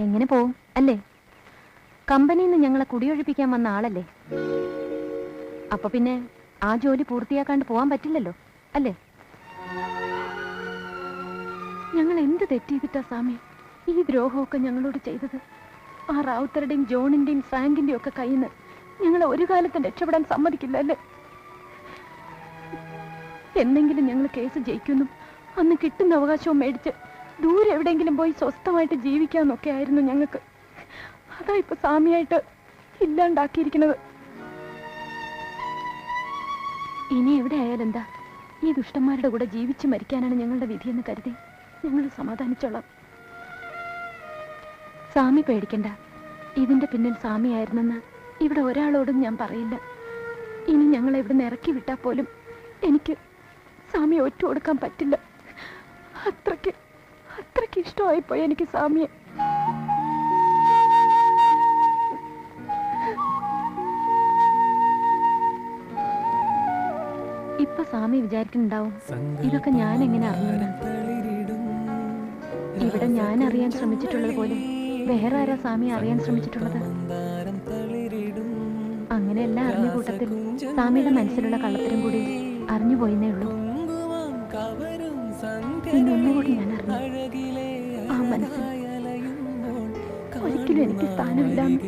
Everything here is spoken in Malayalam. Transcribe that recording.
എങ്ങനെ പോവും അല്ലേ? കമ്പനിയിൽ നിന്ന് ഞങ്ങളെ കുടിയൊഴിപ്പിക്കാൻ വന്ന ആളല്ലേ? അപ്പൊ പിന്നെ ആ ജോലി പൂർത്തിയാക്കാണ്ട് പോവാൻ പറ്റില്ലല്ലോ അല്ലേ? ഞങ്ങൾ എന്ത് തെറ്റിയിട്ടാ സ്വാമി ഈ ദ്രോഹമൊക്കെ ഞങ്ങളോട് ചെയ്തത്? ആ റാവുത്തരുടെയും ജോണിന്റെയും ഫ്രാങ്കിന്റെയും ഒക്കെ കയ്യിൽ നിന്ന് ഞങ്ങളെ ഒരു കാലത്തും രക്ഷപ്പെടാൻ സമ്മതിക്കില്ല അല്ലേ? എന്നെങ്കിലും ഞങ്ങൾ കേസ് ജയിക്കുന്നു, അന്ന് കിട്ടുന്ന അവകാശവും മേടിച്ച് ദൂരെ എവിടെയെങ്കിലും പോയി സ്വസ്ഥമായിട്ട് ജീവിക്കാന്നൊക്കെ ആയിരുന്നു ഞങ്ങൾക്ക്. അതാ ഇപ്പൊ സ്വാമിയായിട്ട് ഇല്ലാണ്ടാക്കിയിരിക്കുന്നത്. ഇനി എവിടെ ആയാലും എന്താ, ഈ ദുഷ്ടന്മാരുടെ കൂടെ ജീവിച്ച് മരിക്കാനാണ് ഞങ്ങളുടെ വിധിയെന്ന് കരുതി ഞങ്ങൾ സമാധാനിച്ചോളാം. സ്വാമി പേടിക്കണ്ട, ഇതിന്റെ പിന്നിൽ സ്വാമിയായിരുന്നെന്ന് ഇവിടെ ഒരാളോടും ഞാൻ പറയില്ല. ഇനി ഞങ്ങളെ ഇവിടുന്ന് ഇറക്കി വിട്ടാൽ പോലും എനിക്ക് സ്വാമിയെ ഒറ്റ കൊടുക്കാൻ പറ്റില്ല. അത്രയ്ക്ക് ഇഷ്ടമായിപ്പോയി എനിക്ക് സ്വാമിയെ. ഇപ്പൊ സ്വാമി വിചാരിക്കുന്നുണ്ടാവും ഇതൊക്കെ ഞാൻ എങ്ങനെ അറിഞ്ഞു. ഇവിടെ ഞാൻ അറിയാൻ ശ്രമിച്ചിട്ടുള്ളത് പോലെ വേറെ ആരാ സ്വാമി അറിയാൻ ശ്രമിച്ചിട്ടുള്ളത്? അങ്ങനെയെല്ലാം അറിഞ്ഞ കൂട്ടത്തിൽ സ്വാമിയുടെ മനസ്സിലുള്ള കള്ളത്തരം കൂടി അറിഞ്ഞുപോയെന്നേ ഉള്ളൂ. ഇന്നൊന്നുകൂടി ഞാൻ അറിഞ്ഞു, ആ മനസ്സിൽ ഒരിക്കലും എനിക്ക് സ്ഥാനമില്ലാന്ന്.